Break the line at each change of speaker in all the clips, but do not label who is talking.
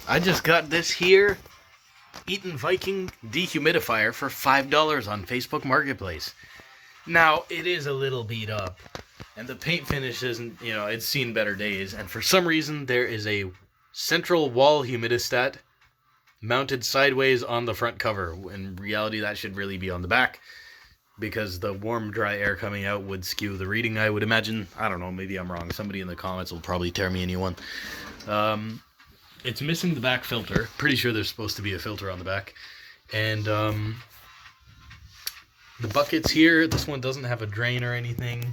I just got this here Eaton Viking dehumidifier for $5 on Facebook Marketplace. Now, it is a little beat up, and the paint finish isn't, it's seen better days, and for some reason there is a central wall humidistat mounted sideways on the front cover. In reality, that should really be on the back, because the warm, dry air coming out would skew the reading, I would imagine. I don't know, maybe I'm wrong. Somebody in the comments will probably tear me a new one. It's missing the back filter. Pretty sure there's supposed to be a filter on the back. And the buckets here, this one doesn't have a drain or anything.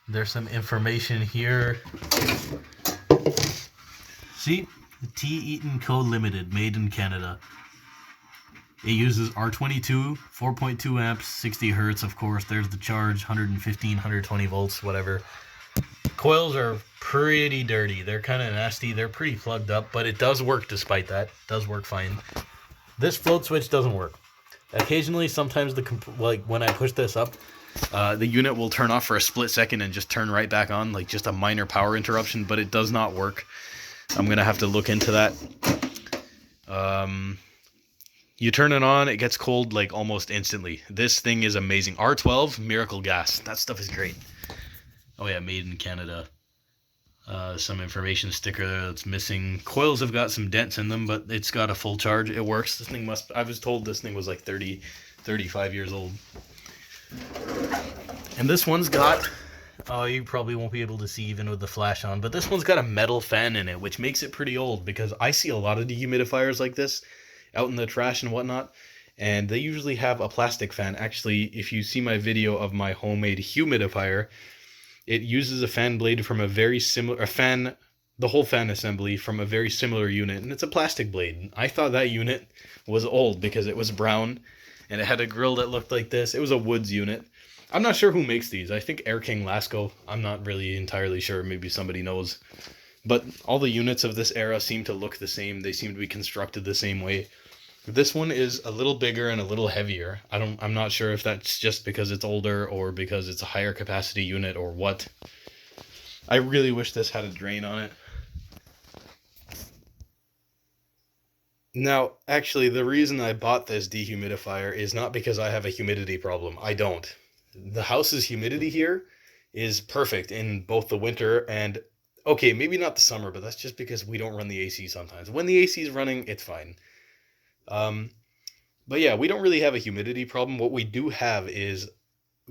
There's some information here. See? T. Eaton Co. Limited, made in Canada. It uses R22, 4.2 amps, 60 hertz, of course. There's the charge, 115, 120 volts, whatever. Coils are pretty dirty. They're kind of nasty. They're pretty plugged up, but it does work despite that. It does work fine. This float switch doesn't work. Occasionally, sometimes when I push this up, the unit will turn off for a split second and just turn right back on, like just a minor power interruption, but it does not work. I'm going to have to look into that. You turn it on, it gets cold like almost instantly. This thing is amazing. R12, Miracle Gas. That stuff is great. Oh yeah, made in Canada. Some information sticker there that's missing. Coils have got some dents in them, but it's got a full charge. It works. This thing I was told this thing was like 35 years old. And this one's got, you probably won't be able to see even with the flash on, but this one's got a metal fan in it, which makes it pretty old, because I see a lot of dehumidifiers like this out in the trash and whatnot, and they usually have a plastic fan. Actually, if you see my video of my homemade humidifier, it uses a fan blade from a very similar, the whole fan assembly from a very similar unit, and it's a plastic blade. I thought that unit was old because it was brown, and it had a grill that looked like this. It was a Woods unit. I'm not sure who makes these. I think Air King Lasco. I'm not really entirely sure. Maybe somebody knows. But all the units of this era seem to look the same. They seem to be constructed the same way. This one is a little bigger and a little heavier. I'm not sure if that's just because it's older or because it's a higher capacity unit or what. I really wish this had a drain on it. Now, actually, the reason I bought this dehumidifier is not because I have a humidity problem. I don't. The house's humidity here is perfect in both the winter and, okay, maybe not the summer, but that's just because we don't run the AC sometimes. When the AC is running, it's fine. But yeah, we don't really have a humidity problem. What we do have is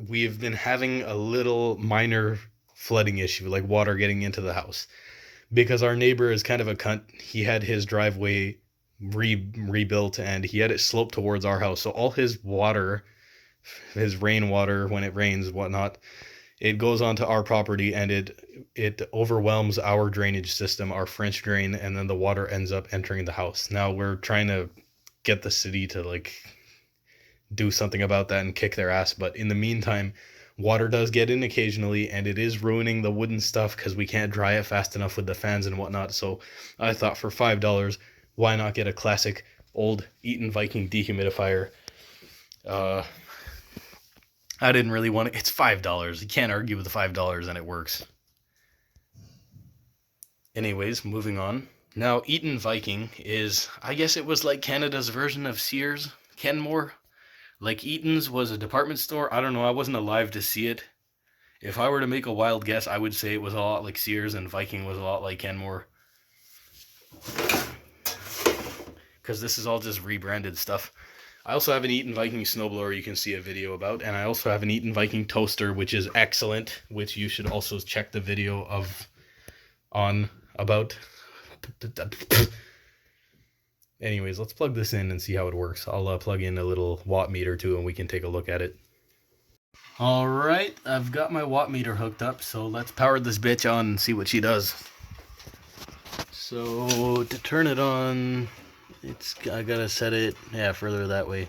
we've been having a little minor flooding issue, like water getting into the house, because our neighbor is kind of a cunt. He had his driveway rebuilt and he had it sloped towards our house. So all his water, his rainwater, when it rains, whatnot, it goes onto our property and it overwhelms our drainage system, our French drain, and then the water ends up entering the house. Now we're trying to get the city to do something about that and kick their ass, but in the meantime, water does get in occasionally, and it is ruining the wooden stuff because we can't dry it fast enough with the fans and whatnot. So I thought for $5, why not get a classic old Eaton Viking dehumidifier? I didn't really want it. It's $5. You can't argue with the $5, and it works. Anyways, moving on. Now, Eaton Viking is, I guess it was like Canada's version of Sears, Kenmore. Like Eaton's was a department store. I don't know, I wasn't alive to see it. If I were to make a wild guess, I would say it was a lot like Sears and Viking was a lot like Kenmore. Because this is all just rebranded stuff. I also have an Eaton Viking snowblower you can see a video about, and I also have an Eaton Viking toaster, which is excellent, which you should also check the video about. Anyways, let's plug this in and see how it works. I'll plug in a little watt meter too, and we can take a look at it. Alright, I've got my watt meter hooked up, so let's power this bitch on and see what she does. So, to turn it on, I gotta set it, further that way.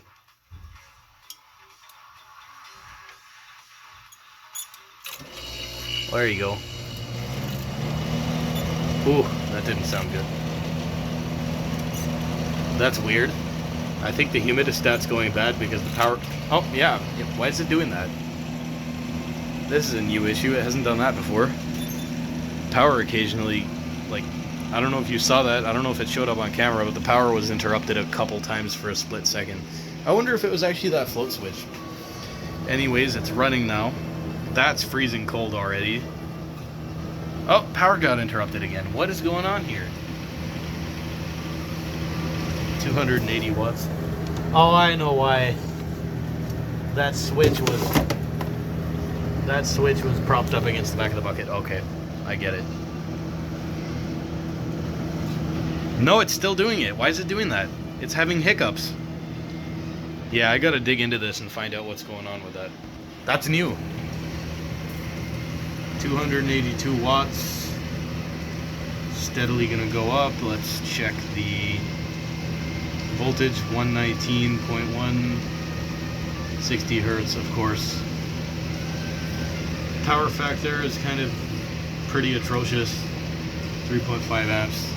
There you go. Ooh, that didn't sound good. That's weird. I think the humidistat's going bad because the power... Oh, yeah. Why is it doing that? This is a new issue. It hasn't done that before. Power occasionally, I don't know if you saw that. I don't know if it showed up on camera, but the power was interrupted a couple times for a split second. I wonder if it was actually that float switch. Anyways, it's running now. That's freezing cold already. Oh, power got interrupted again. What is going on here? 280 watts. Oh, I know why. That switch was propped up against the back of the bucket. Okay, I get it. No, it's still doing it. Why is it doing that? It's having hiccups. Yeah, I gotta dig into this and find out what's going on with that. That's new. 282 watts. Steadily gonna go up. Let's check the voltage. 119.1. 60 hertz, of course. Power factor is kind of pretty atrocious. 3.5 amps.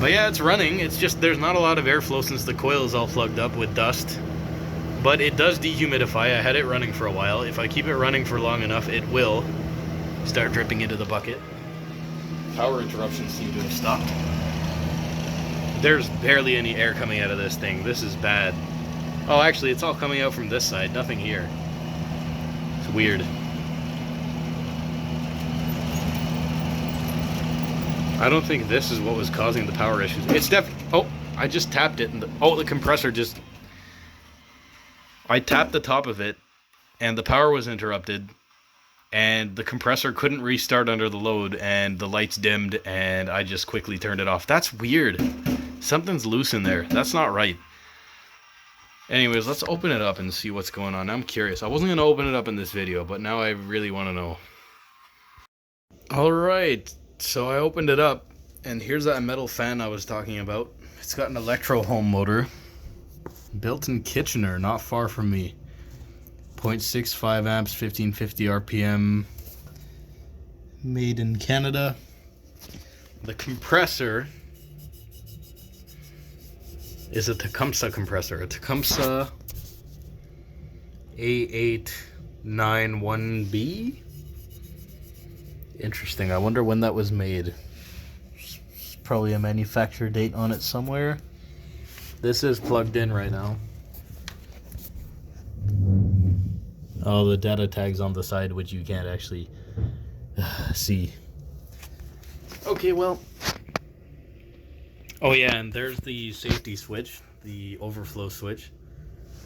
But yeah, it's running. It's just there's not a lot of airflow since the coil is all plugged up with dust. But it does dehumidify. I had it running for a while. If I keep it running for long enough, it will start dripping into the bucket. Power interruptions seem to have stopped. There's barely any air coming out of this thing. This is bad. Oh, actually, it's all coming out from this side. Nothing here. It's weird. I don't think this is what was causing the power issues. It's oh, I just tapped it and the compressor just... I tapped the top of it and the power was interrupted and the compressor couldn't restart under the load and the lights dimmed and I just quickly turned it off. That's weird. Something's loose in there. That's not right. Anyways, let's open it up and see what's going on. I'm curious. I wasn't going to open it up in this video, but now I really want to know. Alright. So I opened it up, and here's that metal fan I was talking about. It's got an electro home motor, built in Kitchener, not far from me. 0.65 amps, 1550 RPM, made in Canada. The compressor is a Tecumseh compressor, a Tecumseh A891B. Interesting. I wonder when that was made. There's probably a manufacturer date on it somewhere. This is plugged in right now. Oh, the data tag's on the side, which you can't actually see. Okay, well. Oh yeah, and there's the safety switch, the overflow switch.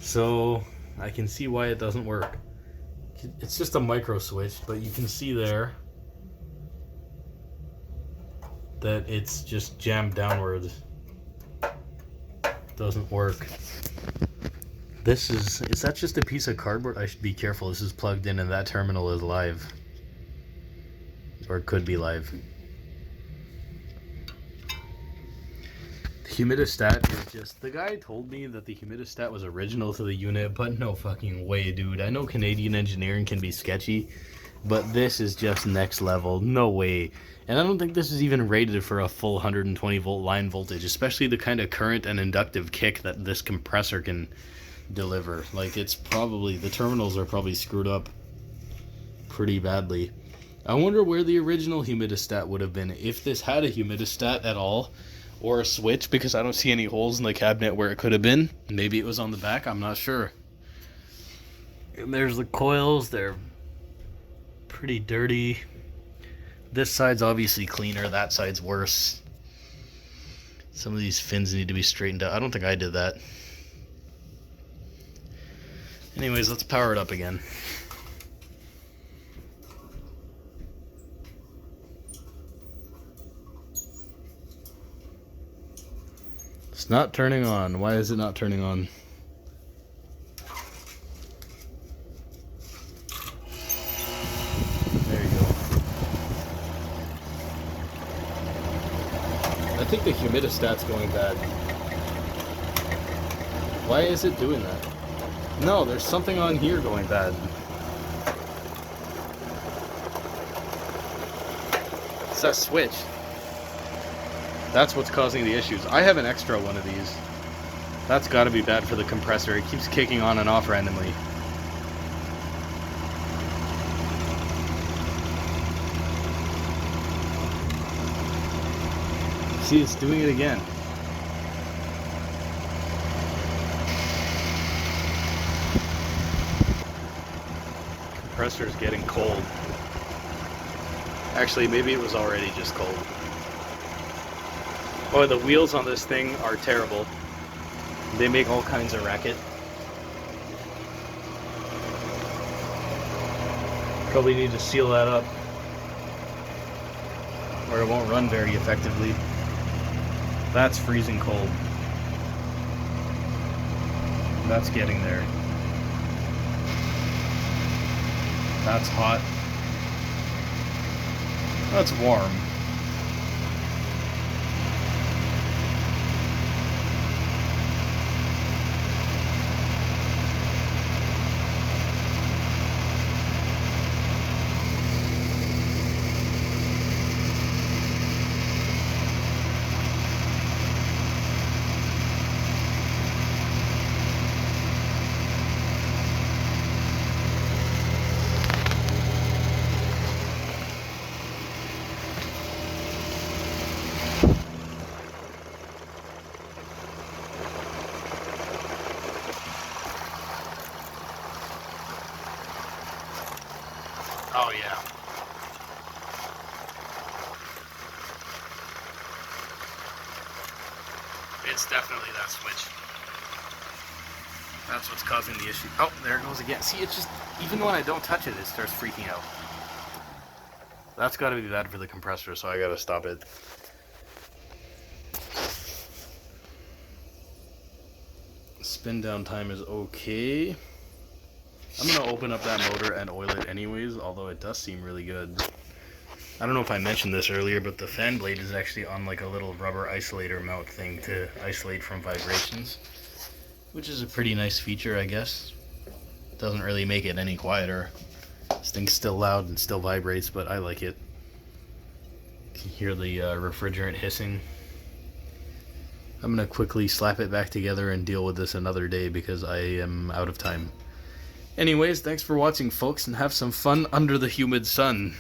So I can see why it doesn't work. It's just a micro switch, but you can see there that it's just jammed downwards. Doesn't work. Is that just a piece of cardboard? I should be careful. This is plugged in and that terminal is live. Or it could be live. The humidistat is just... The guy told me that the humidistat was original to the unit, but no fucking way, dude. I know Canadian engineering can be sketchy, but this is just next level. No way. And I don't think this is even rated for a full 120 volt line voltage, especially the kind of current and inductive kick that this compressor can deliver. Like, it's probably... The terminals are probably screwed up pretty badly. I wonder where the original humidistat would have been, if this had a humidistat at all, or a switch, because I don't see any holes in the cabinet where it could have been. Maybe it was on the back, I'm not sure. And there's the coils, they're pretty dirty. This side's obviously cleaner, that side's worse. Some of these fins need to be straightened out. I don't think I did that. Anyways, let's power it up again. It's not turning on. Why is it not turning on? There you go. I think the humidistat's going bad. Why is it doing that? No, there's something on here going bad. It's that switch. That's what's causing the issues. I have an extra one of these. That's got to be bad for the compressor. It keeps kicking on and off randomly. See, it's doing it again. Compressor's getting cold. Actually, maybe it was already just cold. Oh, the wheels on this thing are terrible. They make all kinds of racket. Probably need to seal that up, or it won't run very effectively. That's freezing cold. That's getting there. That's hot. That's warm. Oh yeah. It's definitely that switch. That's what's causing the issue. Oh, there it goes again. See, it's just, even when I don't touch it, it starts freaking out. That's gotta be bad for the compressor, so I gotta stop it. Spin down time is okay. I'm gonna open up that motor and oil it anyways, although it does seem really good. I don't know if I mentioned this earlier, but the fan blade is actually on like a little rubber isolator mount thing to isolate from vibrations, which is a pretty nice feature, I guess. It doesn't really make it any quieter. This thing's still loud and still vibrates, but I like it. You can hear the refrigerant hissing. I'm gonna quickly slap it back together and deal with this another day because I am out of time. Anyways, thanks for watching, folks, and have some fun under the humid sun.